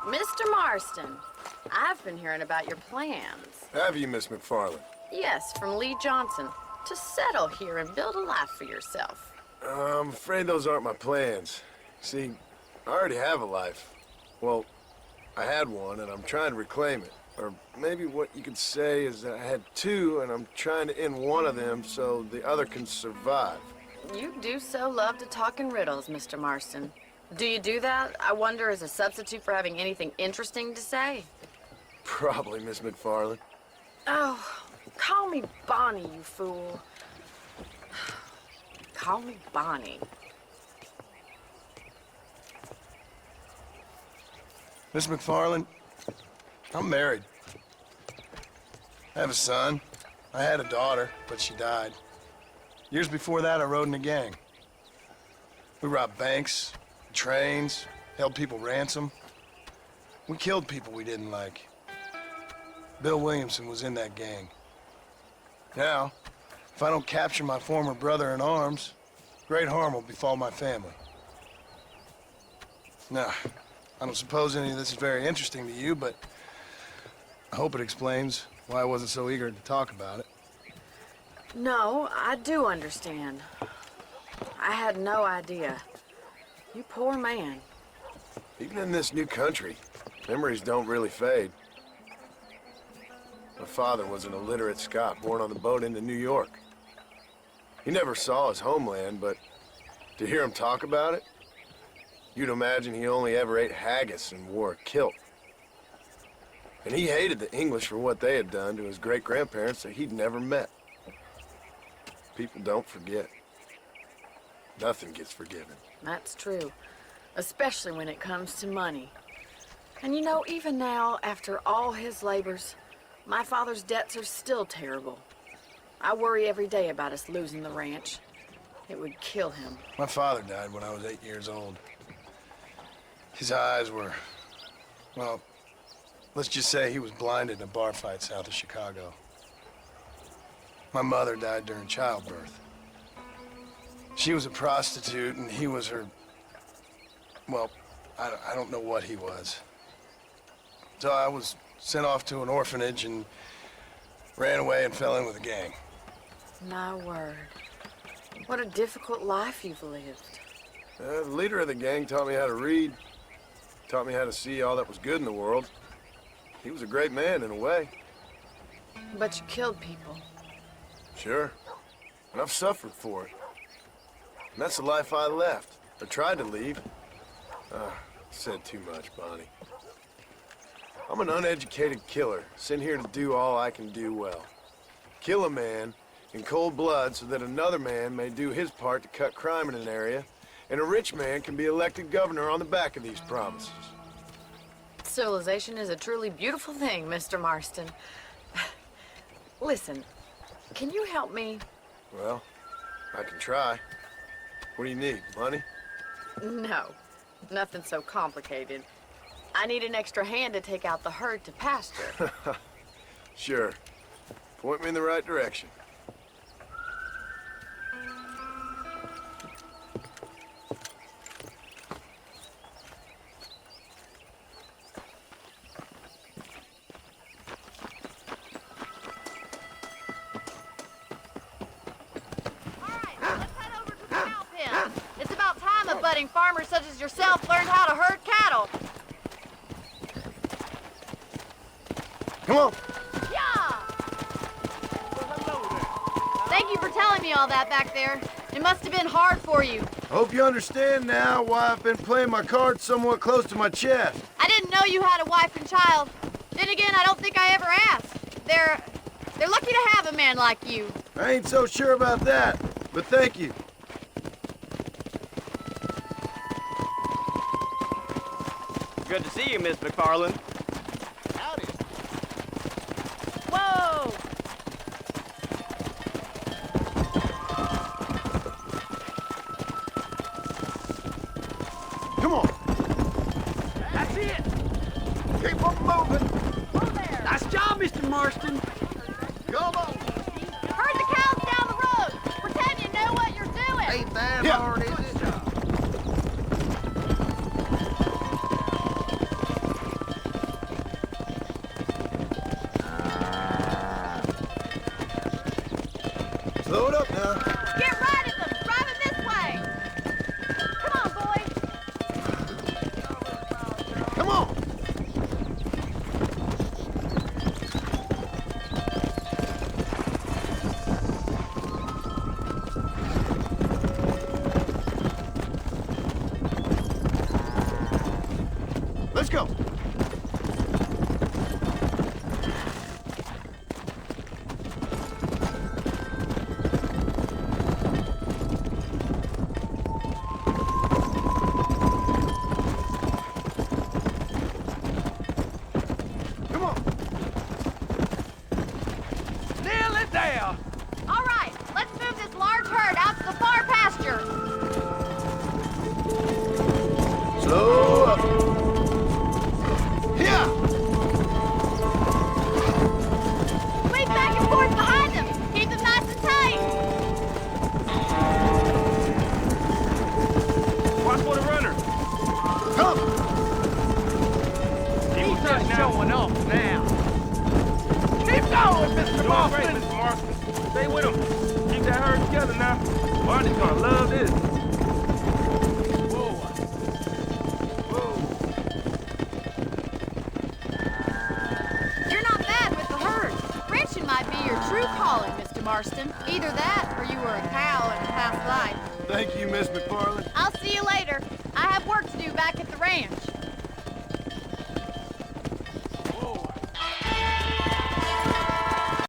Mr. Marston, I've been hearing about your plans. Have you, Miss McFarland? Yes, from Lee Johnson. To settle here and build a life for yourself. I'm afraid those aren't my plans. See, I already have a life. Well, I had one, and I'm trying to reclaim it. Or maybe what you could say is that I had two, and I'm trying to end one of them so the other can survive. You do so love to talk in riddles, Mr. Marston. Do you do that, I wonder, as a substitute for having anything interesting to say? Probably, Miss McFarland. Oh, call me Bonnie, you fool. Call me Bonnie. Miss McFarland, I'm married. I have a son. I had a daughter, but she died. Years before that, I rode in a gang. We robbed banks, trains, held people ransom. We killed people we didn't like. Bill Williamson was in that gang. Now, if I don't capture my former brother in arms, great harm will befall my family. Now, I don't suppose any of this is very interesting to you, but I hope it explains why I wasn't so eager to talk about it. No, I do understand. I had no idea. You poor man. Even in this new country, memories don't really fade. My father was an illiterate Scot born on the boat into New York. He never saw his homeland, but to hear him talk about it, you'd imagine he only ever ate haggis and wore a kilt. And he hated the English for what they had done to his great-grandparents that he'd never met. People don't forget. Nothing gets forgiven. That's true. Especially when it comes to money. And you know, even now, after all his labors, my father's debts are still terrible. I worry every day about us losing the ranch. It would kill him. My father died when I was 8 years old. His eyes were, well, let's just say he was blinded in a bar fight south of Chicago. My mother died during childbirth. She was a prostitute, and he was her, well, I don't know what he was. So I was sent off to an orphanage and ran away and fell in with a gang. My word. What a difficult life you've lived. The leader of the gang taught me how to read, taught me how to see all that was good in the world. He was a great man in a way. But you killed people. Sure. And I've suffered for it. And that's the life I left, or tried to leave. Said too much, Bonnie. I'm an uneducated killer, sent here to do all I can do well. Kill a man in cold blood so that another man may do his part to cut crime in an area, and a rich man can be elected governor on the back of these promises. Civilization is a truly beautiful thing, Mr. Marston. Listen, can you help me? Well, I can try. What do you need, money? No, nothing so complicated. I need an extra hand to take out the herd to pasture. Sure. Point me in the right direction. Budding farmers such as yourself learned how to herd cattle. Come on. Yeah! Thank you for telling me all that back there. It must have been hard for you. I hope you understand now why I've been playing my cards somewhat close to my chest. I didn't know you had a wife and child. Then again, I don't think I ever asked. They're lucky to have a man like you. I ain't so sure about that, but thank you. Good to see you, Miss McFarland. Howdy. Whoa! Come on. That's it. Keep on moving. Whoa there! Nice job, Mr. Marston. Come on. Herd the cows down the road. Pretend you know what you're doing. Ain't that hard, is it? Let's go. Come on. Nearly there. All right, let's move this large herd out to the far pasture. Slow up. Here. Sweep back and forth behind them. Keep them nice and tight. Watch for the runner. Come. He's just showing off now. Keep going, Mr. Marston. Mr. Marston. Stay with him. Keep that herd together now. Barney's gonna love this. Whoa. Whoa. You're not bad with the herd. Ranching might be your true calling, Mr. Marston. Either that, or you were a cow in a past life. Thank you, Miss McFarland. I'll see you later. I have work to do back at the ranch.